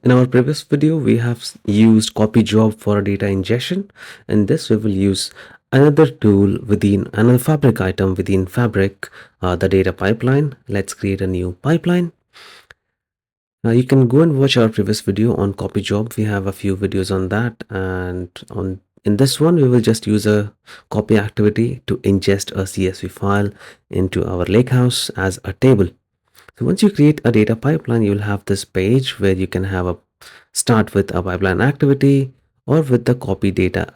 In our previous video, we have used copy job for data ingestion. In this, we will use another tool within another Fabric item within Fabric, the data pipeline. Let's create a new pipeline. You can go and watch our previous video on copy job. We have a few videos on that, and in this one, we will just use a copy activity to ingest a CSV file into our lakehouse as a table. So once you create a data pipeline, you'll have this page where you can have a start with a pipeline activity or with the copy data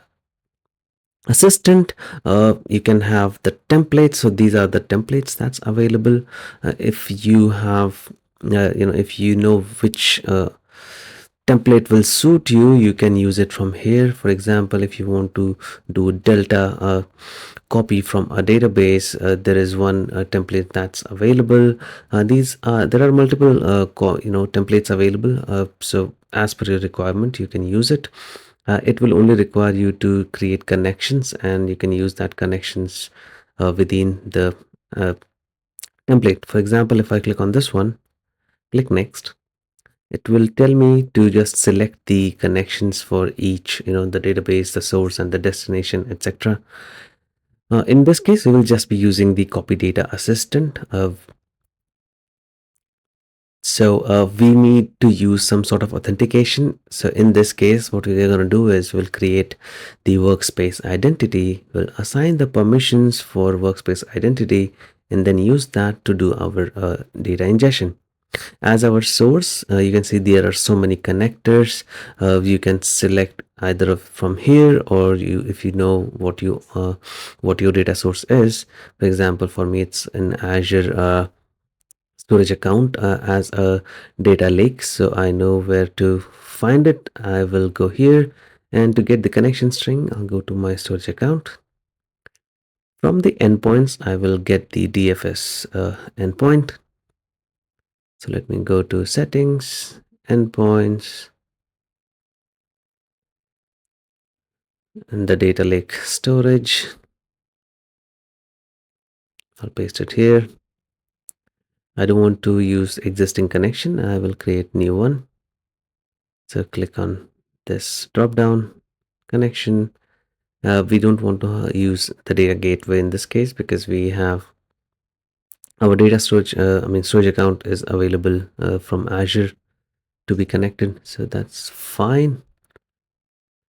assistant. You can have the templates. So these are the templates that's available. If you have, if you know which template will suit you, you can use it from here. For example, if you want to do delta copy from a database, there is one template that's available. There are multiple templates available, so as per your requirement you can use it. It will only require you to create connections, and you can use that connections within the template. For example, if I click on this one, click next, it will tell me to just select the connections for each, the database, the source, and the destination, etc. In this case, we will just be using the copy data assistant. We need to use some sort of authentication. So in this case, what we're going to do is we'll create the workspace identity. We'll assign the permissions for workspace identity and then use that to do our data ingestion. As our source, you can see there are so many connectors. You can select either from here, or if you know what your data source is. For example, for me it's in Azure storage account as a data lake, so I know where to find it. I will go here, and to get the connection string, I'll go to my storage account. From the endpoints, I will get the DFS endpoint. So let me go to settings, endpoints, and the data lake storage. I'll paste it here. I don't want to use existing connection. I will create new one. So click on this drop down connection. We don't want to use the data gateway in this case because we have our data storage, storage account is available from Azure to be connected. So that's fine.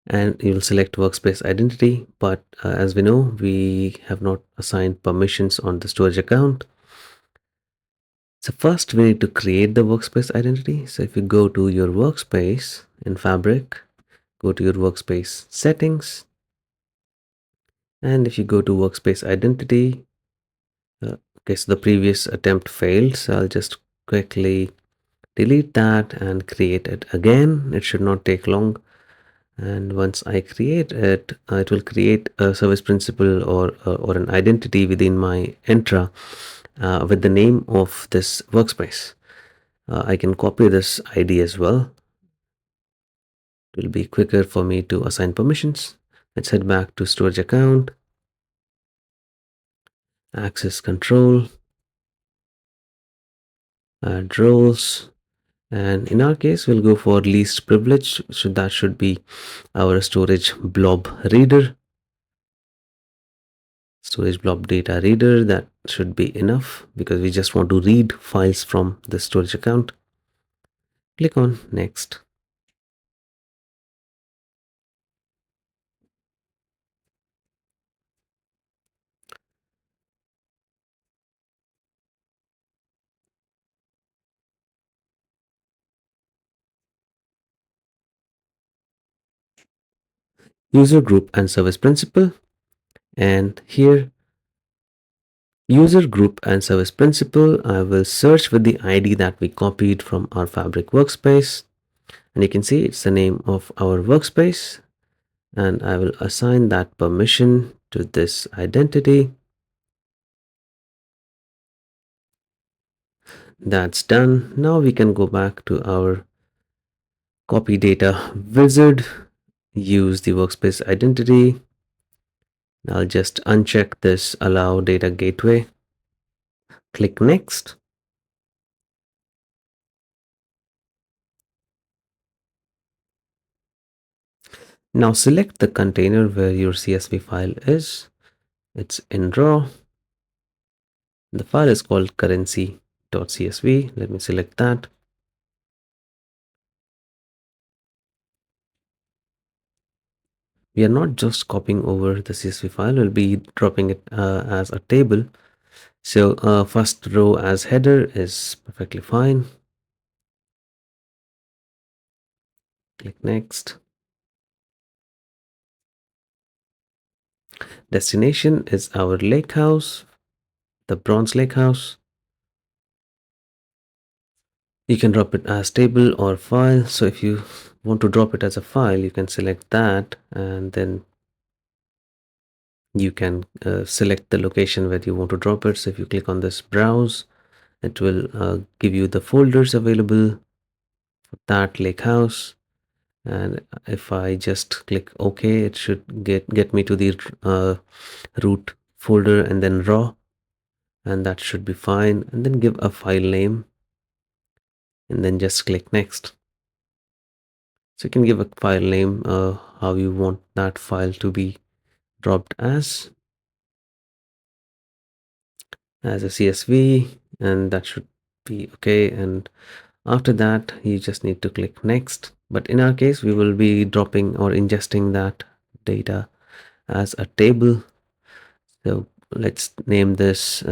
And you'll select workspace identity, but as we know, we have not assigned permissions on the storage account. So first we need to create the workspace identity. So if you go to your workspace in Fabric, go to your workspace settings, and if you go to workspace identity, okay, so the previous attempt failed, so I'll just quickly delete that and create it again. It should not take long. And once I create it, it will create a service principal or an identity within my Entra with the name of this workspace. I can copy this ID as well. It will be quicker for me to assign permissions. Let's head back to storage account, access control, add roles, and in our case we'll go for least privilege, so that should be our storage blob reader. Storage blob data reader, that should be enough because we just want to read files from the storage account. Click on next. User group and service principal, and here user group and service principal, I will search with the ID that we copied from our Fabric workspace, and you can see it's the name of our workspace, and I will assign that permission to this identity. That's done. Now we can go back to our copy data wizard, use the workspace identity. I'll just uncheck this allow data gateway, click next. Click next. Now select the container where your CSV file is. It's in raw. The file is called currency.csv. Let me select that. We are not just copying over the CSV file, we'll be dropping it as a table. So first row as header is perfectly fine. Click next. Destination is our lake house, the bronze lake house. You can drop it as table or file. So if you want to drop it as a file, you can select that, and then you can select the location where you want to drop it. So if you click on this browse, it will give you the folders available for that lake house. And if I just click OK, it should get me to the root folder and then raw, and that should be fine. And then give a file name and then just click next. So you can give a file name how you want that file to be dropped as a CSV, and that should be okay. And after that, you just need to click next. But in our case, we will be dropping or ingesting that data as a table. So let's name this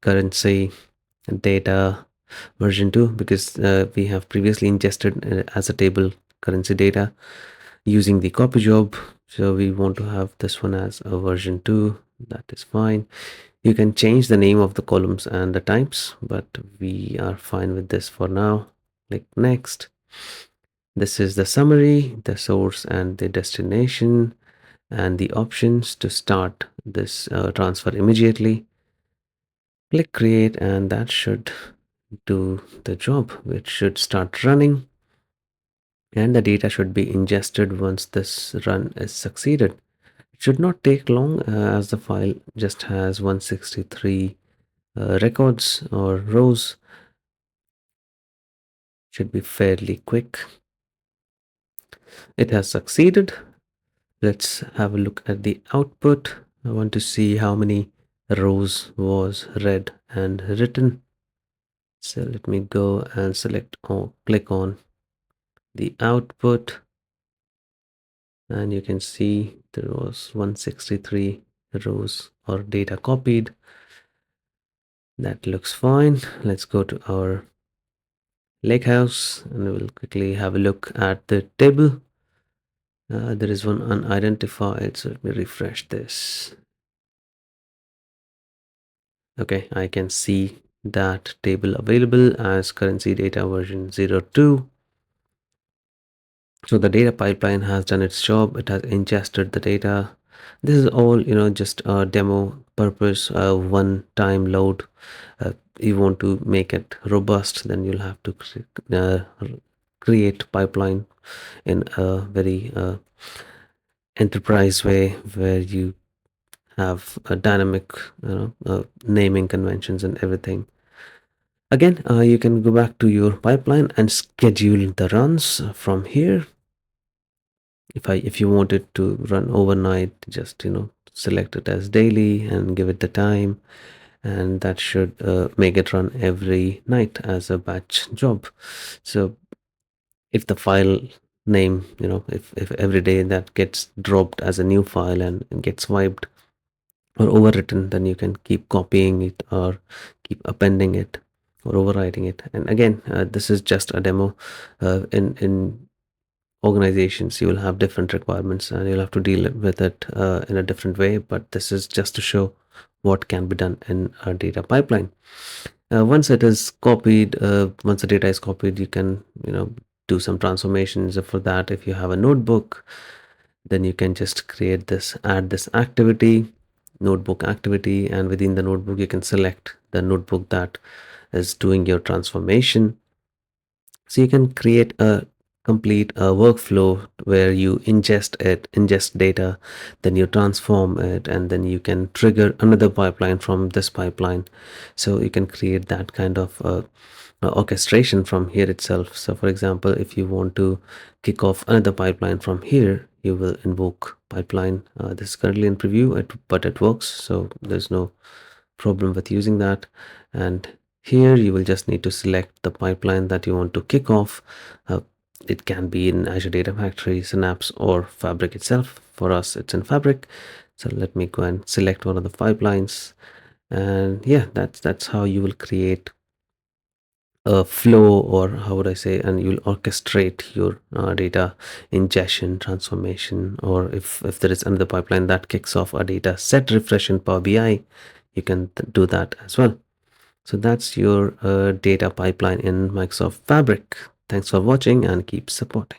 currency data version 2, because we have previously ingested as a table currency data using the copy job. So we want to have this one as a version 2. That is fine. You can change the name of the columns and the types, but we are fine with this for now. Click next. This is the summary, the source and the destination, and the options to start this transfer immediately. Click create, and that should do the job. It should start running, and the data should be ingested once this run is succeeded. It should not take long as the file just has 163 records or rows. Should be fairly quick. It has succeeded. Let's have a look at the output. I want to see how many rows was read and written. So let me go and select or click on the output, and you can see there was 163 rows or data copied. That looks fine. Let's go to our lake house and we'll quickly have a look at the table. There is one unidentified, so let me refresh this. Okay, I can see that table available as currency data version 02. So the data pipeline has done its job. It has ingested the data. This is all, just a demo purpose, one time load. You want to make it robust, then you'll have to create pipeline in a very enterprise way, where you have a dynamic naming conventions and everything. Again, you can go back to your pipeline and schedule the runs from here. If you want it to run overnight, just select it as daily and give it the time, and that should make it run every night as a batch job. So if the file name, if every day that gets dropped as a new file and gets wiped or overwritten, then you can keep copying it or keep appending it or overwriting it. And again, this is just a demo. In organizations, you will have different requirements and you'll have to deal with it in a different way, but this is just to show what can be done in a data pipeline. Once it is copied, once the data is copied, you can do some transformations. For that, if you have a notebook, then you can just create this, add this activity, notebook activity, and within the notebook you can select the notebook that is doing your transformation. So you can create a complete workflow where you ingest data, then you transform it, and then you can trigger another pipeline from this pipeline. So you can create that kind of orchestration from here itself. So for example, if you want to kick off another pipeline from here, you will invoke pipeline. This is currently in preview, but it works, so there's no problem with using that. And here you will just need to select the pipeline that you want to kick off. It can be in Azure Data Factory, Synapse, or Fabric itself. For us, it's in Fabric. So let me go and select one of the pipelines. And yeah, that's how you will create a flow, or how would I say, and you'll orchestrate your data ingestion, transformation, or if there is another pipeline that kicks off a data set refresh in Power BI, you can do that as well. So that's your data pipeline in Microsoft Fabric. Thanks for watching and keep supporting.